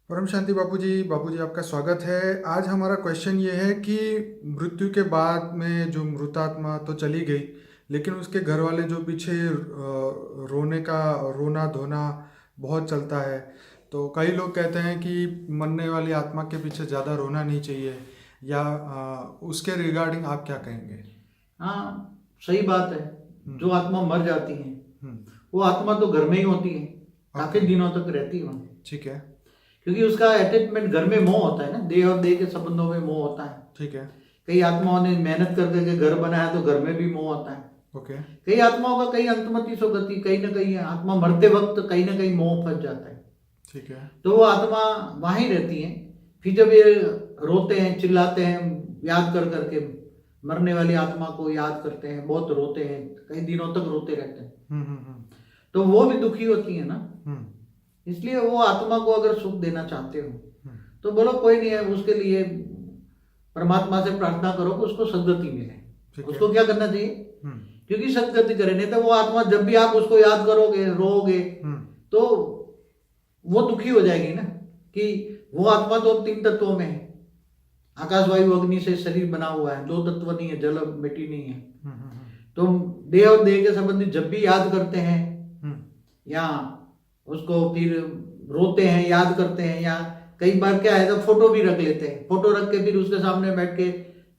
परम शांति बापूजी आपका स्वागत है। आज हमारा क्वेश्चन ये है कि मृत्यु के बाद में जो मृतात्मा तो चली गई, लेकिन उसके घर वाले जो पीछे रोने का रोना धोना बहुत चलता है। तो कई लोग कहते हैं कि मरने वाली आत्मा के पीछे ज़्यादा रोना नहीं चाहिए, या उसके रिगार्डिंग आप क्या कहेंगे? हाँ, सही बात है। जो आत्मा मर जाती है हम्म, वो आत्मा तो घर में ही होती है, काफी दिनों तक रहती है वहाँ। ठीक है। क्योंकि उसका अटैचमेंट घर में मोह होता है ना, देह और देह के संबंधों में मोह होता है। ठीक है। कई आत्माओं ने मेहनत कर करके घर बनाया तो घर में भी मोह होता है। ओके। कई आत्माओं का कहीं अंतमति सो गति, कहीं ना कहीं आत्मा मरते वक्त कहीं ना कहीं मोह फंस जाता है। ठीक है। तो वो आत्मा वहीं रहती है। फिर जब ये रोते हैं, चिल्लाते हैं, याद कर करके मरने वाली आत्मा को याद करते हैं, बहुत रोते हैं, कई दिनों तक रोते रहते हैं, तो वो भी दुखी होती है ना। इसलिए वो आत्मा को अगर सुख देना चाहते हो तो बोलो कोई नहीं है, उसके लिए परमात्मा से प्रार्थना करो कि उसको सद्गति मिले। उसको क्या करना चाहिए? क्योंकि सद्गति करे, नहीं तो वो आत्मा जब भी आप उसको याद करोगे, रोओगे, तो वो दुखी हो जाएगी ना। कि वो आत्मा तो 3 तत्वों में है, आकाश वायु अग्नि से शरीर बना हुआ है, 2 तत्व नहीं है, जल मिट्टी नहीं है। तो देह और देह के संबंधी जब भी याद करते हैं या उसको फिर रोते हैं, याद करते हैं, या कई बार क्या है तो फोटो भी रख लेते हैं, फोटो रख के फिर उसके सामने बैठ के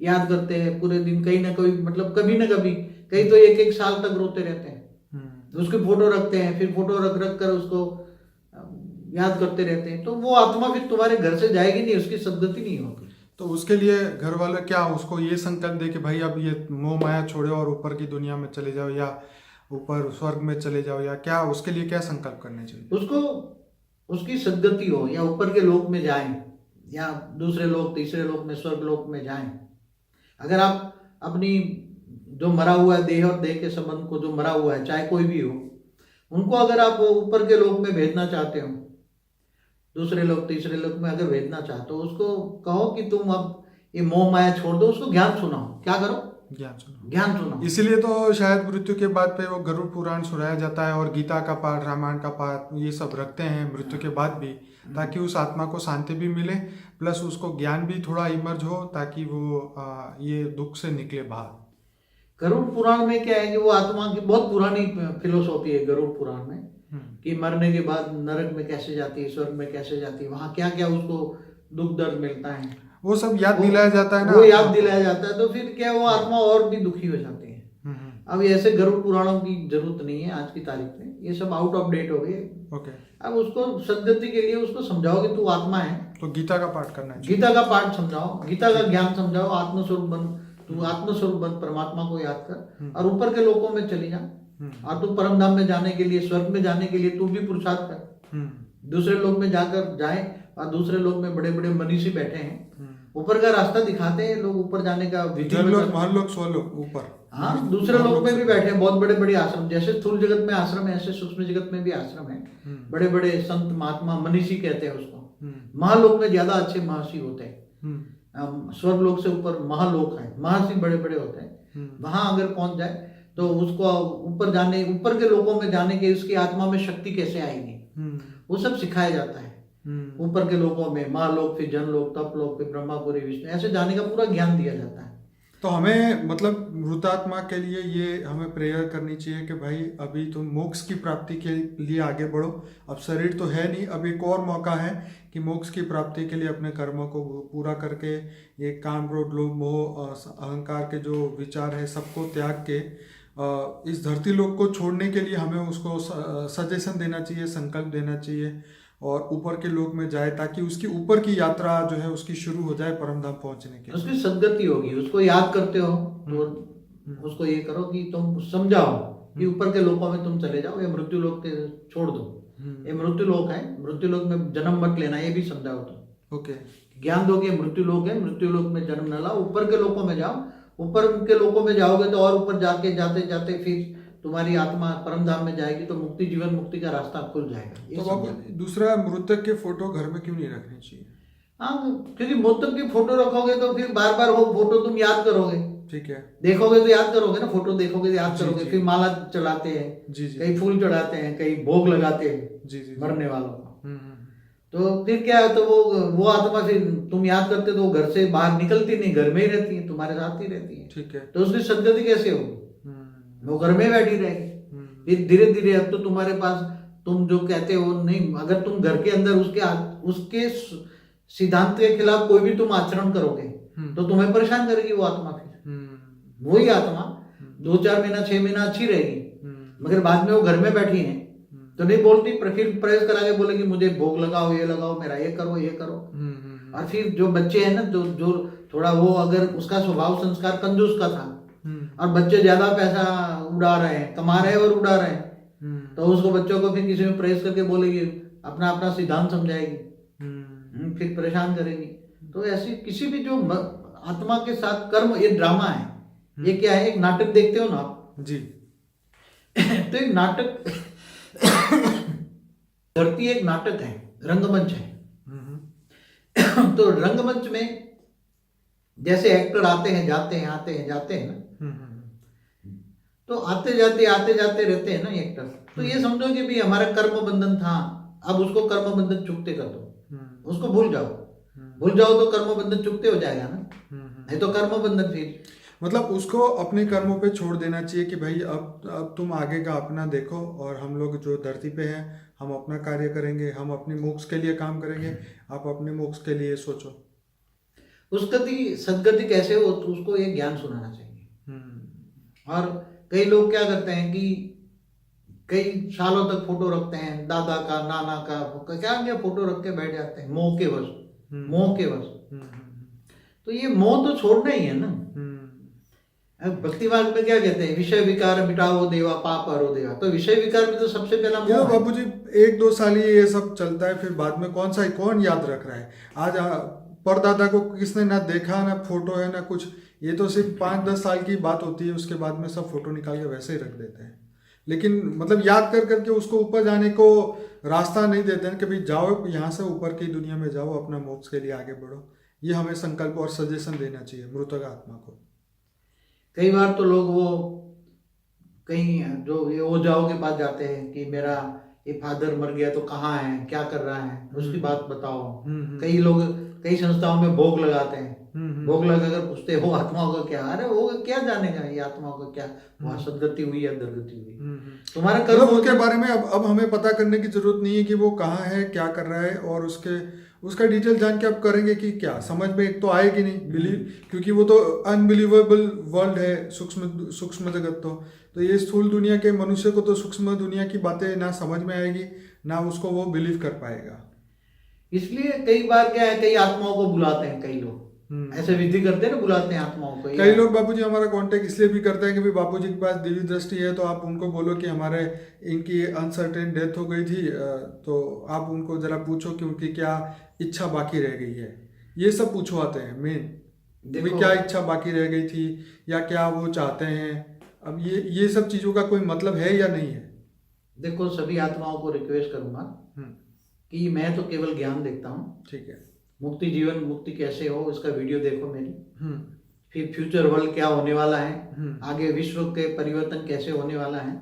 याद करते हैं पूरे दिन। कहीं ना कहीं मतलब कभी ना कभी, कई तो 1-1 साल तक रोते रहते हैं। उसकी फोटो रखते हैं, फिर फोटो रख रख कर उसको याद करते रहते हैं। तो वो आत्मा फिर तुम्हारे घर से जाएगी नहीं, उसकी सद्गति नहीं होगी। तो उसके लिए घर वाले क्या उसको ये संकल्प दे कि भाई अब ये मोह माया छोड़ो और ऊपर की दुनिया में चले जाओ, या ऊपर स्वर्ग में चले जाओ, या क्या उसके लिए क्या संकल्प करने चाहिए? उसको उसकी सद्गति हो, या ऊपर के लोक में जाएं, या दूसरे लोक, तीसरे लोक में, स्वर्ग लोक में जाएं। अगर आप अपनी जो मरा हुआ है देह और देह के संबंध को, जो मरा हुआ है चाहे कोई भी हो, उनको अगर आप ऊपर के लोक में भेजना चाहते हो, दूसरे लोग तीसरे लोग में अगर भेजना चाहते हो, उसको कहो कि तुम अब ये मोह माया छोड़ दो, उसको ज्ञान सुनाओ। क्या करो? ज्ञान सुनो। ज्ञान सुनाओ। इसीलिए तो शायद मृत्यु के बाद पे वो गरुड़ पुराण सुनाया जाता है, और गीता का पाठ, रामायण का पाठ, ये सब रखते हैं मृत्यु के बाद भी, ताकि उस आत्मा को शांति भी मिले, प्लस उसको ज्ञान भी थोड़ा इमर्ज हो, ताकि वो ये दुख से निकले बाहर। गरुड़ पुराण में क्या है कि वो आत्मा की बहुत पुरानी फिलोसॉफी है गरुड़ पुराण में, कि मरने के बाद नरक में कैसे जाती है, स्वर्ग में कैसे जाती है, वहां क्या क्या उसको दुख दर्द मिलता है, वो सब याद दिलाया जाता है ना। वो याद दिलाया जाता है। तो फिर क्या वो आत्मा और भी दुखी हो जाती है। अब ऐसे गरुड़ पुराणों की जरूरत नहीं है आज की तारीख में, ये सब आउट ऑफ डेट हो गए। ओके। अब उसको सद्गति के लिए उसको समझाओ कि तू आत्मा है, तो गीता का पाठ करना चाहिए। गीता का पाठ समझाओ, गीता का ज्ञान समझाओ, आत्मस्वरूप बन, तू आत्मस्वरूप बन, परमात्मा को याद कर और ऊपर के लोकों में चली जा। और तू परम धाम में जाने के लिए, स्वर्ग में जाने के लिए तू भी पुरुषार्थ कर। दूसरे लोक में जाकर जाए, और दूसरे लोक में बड़े बड़े मनीषी बैठे हैं, ऊपर का रास्ता दिखाते हैं लोग, ऊपर जाने का विधि ऊपर। हाँ, दूसरे लोक में भी बैठे हैं, बहुत बड़े बड़े आश्रम, जैसे स्थूल जगत में आश्रम है ऐसे सूक्ष्म जगत में भी आश्रम है। बड़े बड़े संत महात्मा, मनीषी कहते हैं उसको। महालोक में ज्यादा अच्छे महर्षि होते हैं, स्वर्ग लोक से ऊपर महालोक है, महर्षि बड़े बड़े होते हैं। वहां अगर पहुंच जाए तो उसको ऊपर जाने, ऊपर के लोकों में जाने के, उसकी आत्मा में शक्ति कैसे आएगी, वो सब सिखाया जाता है। ऊपर के लोकों में महालोक, फिर जनलोक, तपलोक, फिर ब्रह्मापुरी, विष्णु, ऐसे जाने का पूरा ज्ञान दिया जाता है। तो हमें मतलब मृतात्मा के लिए ये हमें प्रेयर करनी चाहिए कि भाई अभी तुम मोक्ष की प्राप्ति के लिए आगे बढ़ो। अब शरीर तो है नहीं, अब एक और मौका है कि मोक्ष की प्राप्ति के लिए अपने कर्मों को पूरा करके, ये काम, क्रोध, लोभ, मोह, अहंकार के जो विचार है सबको त्याग के इस धरती लोक को छोड़ने के लिए हमें उसको सजेशन देना चाहिए, संकल्प देना चाहिए, और ऊपर के लोक में जाए, ताकि उसकी ऊपर की यात्रा जो है उसकी शुरू हो जाए परम धाम पहुंचने के। उसकी सद्गति होगी। उसको याद करते हो तो उसको ये करो कि तुम समझाओ कि ऊपर के लोकों में तुम चले जाओ, ये मृत्यु लोक के छोड़ दो, ये मृत्यु लोक है, मृत्यु लोक में जन्म मत लेना, ये भी समझाओ तुम। ओके। ज्ञान दो कि मृत्यु लोक है, मृत्यु लोक में जन्म न लाओ, ऊपर के लोकों में जाओ। ऊपर के लोकों में जाओगे तो और ऊपर जाके जाते जाते फिर तुम्हारी आत्मा परम धाम में जाएगी, तो मुक्ति, जीवन मुक्ति का रास्ता खुल जाएगा। तो दूसरा, मृतक के फोटो घर में क्यों नहीं रखनी चाहिए? हाँ, क्योंकि मृतक की फोटो रखोगे तो फिर बार बार वो फोटो तुम याद करोगे। ठीक है। देखोगे तो याद करोगे ना, फोटो देखोगे तो याद करोगे। फिर माला चढ़ाते हैं, कई फूल चढ़ाते हैं, कई भोग लगाते हैं मरने वालों को। तो फिर क्या है, तो वो आत्मा फिर तुम याद करते तो वो घर से बाहर निकलती नहीं, घर में ही रहती है, तुम्हारे साथ ही रहती है। ठीक है। तो उसकी सदगति कैसे होगी? वो घर में बैठी रहेगी। फिर धीरे धीरे अब तो तुम्हारे पास, तुम जो कहते हो नहीं, अगर तुम घर के अंदर उसके सिद्धांत के खिलाफ कोई भी तुम आचरण करोगे तो तुम्हें परेशान करेगी वो आत्मा। फिर वही आत्मा 2-4 महीना 6 महीना अच्छी रहेगी, मगर बाद में वो घर में बैठी है तो नहीं बोलती, फिर प्रेस करा के बोलेगी मुझे भोग लगाओ, ये लगाओ, मेरा ये करो, ये करो। और फिर जो बच्चे हैं ना, जो थोड़ा वो, अगर उसका स्वभाव संस्कार कंजूस का था और बच्चे ज्यादा पैसा उड़ा रहे हैं, कमा रहे हैं और उड़ा रहे हैं, तो उसको बच्चों को फिर किसी में प्रेस करके बोलेगी, अपना अपना सिद्धांत समझाएगी, फिर परेशान करेगी। तो ऐसी किसी भी जो आत्मा के साथ कर्म, ये ड्रामा है, ये क्या है, एक नाटक देखते हो ना आप जी। तो एक नाटक धरती एक नाटक है, रंगमंच है। तो रंगमंच में जैसे एक्टर आते हैं जाते हैं, आते हैं जाते हैं ना, तो आते जाते रहते हैं ना एक्टर। तो ये समझो कि भी हमारा कर्म बंधन था, अब उसको कर्म बंधन चुकते कर दो, उसको भूल जाओ तो कर्म बंधन चुकते हो जाएगा ना, नहीं तो कर्म बंधन फिर मतलब उसको अपने कर्मों पे छोड़ देना चाहिए कि भाई अब तुम आगे का अपना देखो, और हम लोग जो धरती पे हैं हम अपना कार्य करेंगे, हम अपनी मोक्ष के लिए काम करेंगे, आप अपने मोक्ष के लिए सोचो। उसकी सदगति कैसे हो, तो उसको ये ज्ञान सुनाना चाहिए। और कई लोग क्या करते हैं कि कई सालों तक फोटो रखते हैं, दादा का, नाना का, क्या फोटो रख के बैठ जाते हैं, मोह के वश। तो ये मोह तो छोड़ना ही है ना। भक्ति मार्ग में क्या कहते हैं, विषय विकार मिटाओ देवा, पाप हरो देवा। तो विषय विकार में तो सबसे पहला मोह है। बाबूजी 1-2 साल ये सब चलता है, फिर बाद में कौन याद रख रहा है। आज परदादा को किसने ना देखा, ना फोटो है, ना कुछ। ये तो सिर्फ 5-10 साल की बात होती है, उसके बाद में सब फोटो निकाल के वैसे ही रख देते हैं। लेकिन मतलब याद कर करके उसको ऊपर जाने को रास्ता नहीं देते हैं कि भाई जाओ यहाँ से ऊपर की दुनिया में जाओ, अपना मोक्ष के लिए आगे बढ़ो। ये हमें संकल्प और सजेशन देना चाहिए मृतक आत्मा को। कई बार तो लोग वो कहीं जो ये ओझाओं के पास जाते हैं कि मेरा ये फादर मर गया तो कहाँ है, क्या कर रहा है, उसकी बात बताओ। कई लोग कई संस्थाओं में भोग लगाते हैं, भोग लगा कर पूछते हो आत्माओं का क्या, अरे वो क्या जानेगा ये आत्माओं का क्या, वहां सदगति हुई या दुर्गति हुई, तुम्हारा कर्म उसके बारे में अब हमें पता करने की जरूरत नहीं है कि वो कहाँ है, क्या कर रहा है, और उसका डिटेल जान के आप करेंगे कि क्या समझ में एक तो आएगी नहीं बिलीव, क्योंकि वो तो अनबिलीवेबल वर्ल्ड है, सूक्ष्म जगत। तो ये स्थूल दुनिया के मनुष्य को तो सूक्ष्म दुनिया की बातें ना समझ में आएगी, ना उसको वो बिलीव कर पाएगा। इसलिए कई बार क्या है, कई आत्माओं को बुलाते हैं, कई लोग ऐसे विधि करते हैं ना, बुलाते हैं आत्माओं को। कई लोग बाबूजी हमारा कांटेक्ट इसलिए भी करते हैं कि भाई बाबूजी के पास दिव्य दृष्टि है, तो आप उनको बोलो कि हमारे इनकी अनसर्टेन डेथ हो गई थी, तो आप उनको जरा पूछो कि उनकी क्या इच्छा बाकी रह गई है। ये सब पूछवाते हैं मेन, क्या इच्छा बाकी रह गई थी या क्या वो चाहते हैं। अब ये सब चीजों का कोई मतलब है या नहीं है। देखो सभी आत्माओं को रिक्वेस्ट करूंगा कि मैं तो केवल ज्ञान देखता हूँ, ठीक है। मुक्ति जीवन मुक्ति कैसे हो इसका वीडियो देखो मेरी, फिर फ्यूचर वर्ल्ड क्या होने वाला है, आगे विश्व के परिवर्तन कैसे होने वाला है,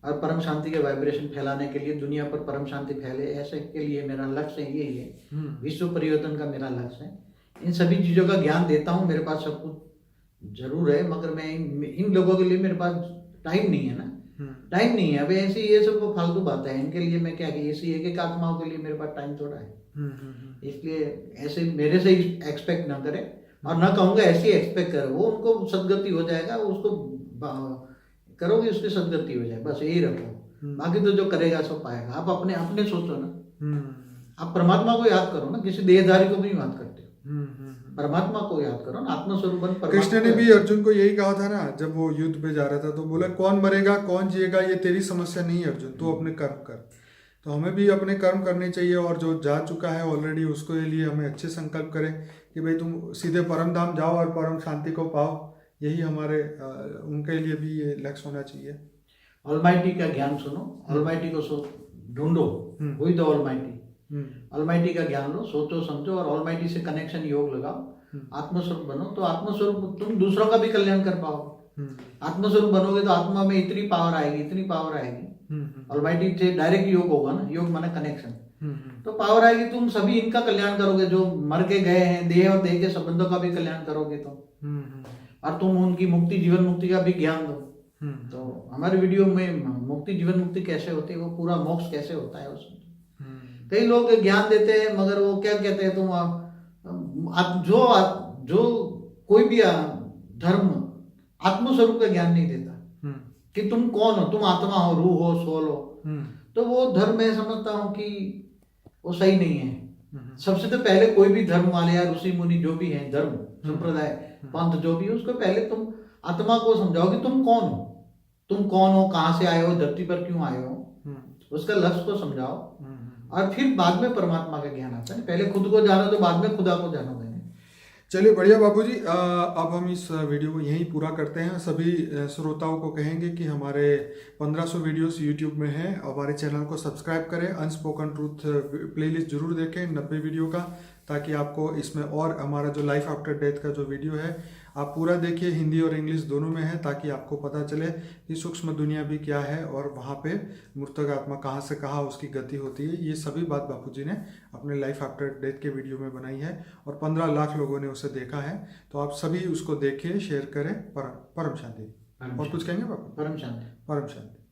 और परम शांति के वाइब्रेशन फैलाने के लिए, दुनिया पर परम शांति फैले, ऐसे के लिए मेरा लक्ष्य यही है, विश्व परिवर्तन का मेरा लक्ष्य है। इन सभी चीजों का ज्ञान देता हूँ, मेरे पास सब कुछ जरूर है, मगर मैं इन लोगों के लिए मेरे पास टाइम नहीं है ना, टाइम नहीं है। अब ऐसी ये सब फालतू बातें हैं, इनके लिए मैं क्या, ऐसी एक आत्माओं के लिए मेरे पास टाइम थोड़ा है। इसलिए ऐसे मेरे से एक्सपेक्ट ना करे, और ना कहूँगा ऐसे एक्सपेक्ट करे, वो उनको सदगति हो जाएगा, उसको करोगे उसकी सदगति हो जाए, बस यही रखो। बाकी तो जो करेगा सो पाएगा। आप अपने अपने सोचो ना, आप परमात्मा को याद करो ना, किसी देहधारी को भी याद करते हो, परमात्मा को याद करो ना, आत्मस्वरूप। कृष्ण ने भी अर्जुन को यही कहा था ना, जब वो युद्ध पे जा रहा था, तो बोला कौन मरेगा कौन जिएगा ये तेरी समस्या नहीं है अर्जुन, तू अपने कर्म कर। तो हमें भी अपने कर्म करने चाहिए, और जो जा चुका है ऑलरेडी उसको लिए हमें अच्छे संकल्प करें कि भाई तुम सीधे परम धाम जाओ और परम शांति को पाओ। यही हमारे उनके लिए भी ये लक्ष्य होना चाहिए। ऑलमाइटी का ज्ञान सुनो, ऑलमाइटी को ढूंढो, वही तो ऑलमाइटी, ऑलमाइटी का ज्ञान लो, सोचो समझो, और ऑलमाइटी से कनेक्शन योग लगाओ, आत्मस्वरूप बनो। तो आत्मस्वरूप तुम दूसरों का भी कल्याण कर पाओ। आत्मस्वरूप बनोगे तो आत्मा में इतनी पावर आएगी, इतनी पावर आएगी। ऑलमाइटी से डायरेक्ट योग होगा ना, योग माने कनेक्शन। तो पावर आएगी, तुम सभी इनका कल्याण करोगे, जो मर के गए हैं, देह और देह के संबंधों का भी कल्याण करोगे तुम, और तुम उनकी मुक्ति, जीवन मुक्ति का भी ज्ञान दो। तो हमारे वीडियो में मुक्ति, जीवन मुक्ति कैसे होती है, वो पूरा मोक्ष कैसे होता है उसमें। कई लोग ज्ञान देते हैं मगर वो क्या कहते हैं, तुम जो कोई भी धर्म आत्मस्वरूप का ज्ञान नहीं देता कि तुम कौन हो, तुम आत्मा हो, रूह हो, सोल हो, तो वो धर्म मैं समझता हूँ कि वो सही नहीं है। सबसे तो पहले कोई भी धर्म वाले या ऋषि मुनि जो भी हैं, धर्म संप्रदाय पंथ जो भी है, उसको पहले तुम आत्मा को समझाओ कि तुम कौन हो, कहाँ से आए हो, धरती पर क्यों आए हो, उसका लक्ष्य को समझाओ, और फिर बाद में परमात्मा का ज्ञान आता है। पहले खुद को जानो तो बाद में खुदा को जानोगे। चलिए बढ़िया बाबूजी, अब हम इस वीडियो को यहीं पूरा करते हैं। सभी श्रोताओं को कहेंगे कि हमारे 1500 वीडियोस यूट्यूब में हैं, हमारे चैनल को सब्सक्राइब करें, अनस्पोकन ट्रूथ प्लेलिस्ट जरूर देखें 90 वीडियो का, ताकि आपको इसमें और हमारा जो लाइफ आफ्टर डेथ का जो वीडियो है आप पूरा देखिए, हिंदी और इंग्लिश दोनों में है, ताकि आपको पता चले कि सूक्ष्म दुनिया भी क्या है और वहाँ पे मृतक आत्मा कहाँ से कहाँ उसकी गति होती है। ये सभी बात बापूजी ने अपने लाइफ आफ्टर डेथ के वीडियो में बनाई है और 15 लाख लोगों ने उसे देखा है। तो आप सभी उसको देखिए, शेयर करें। परम शांति। और कुछ कहेंगे बापू? परम शांति। परम शांति।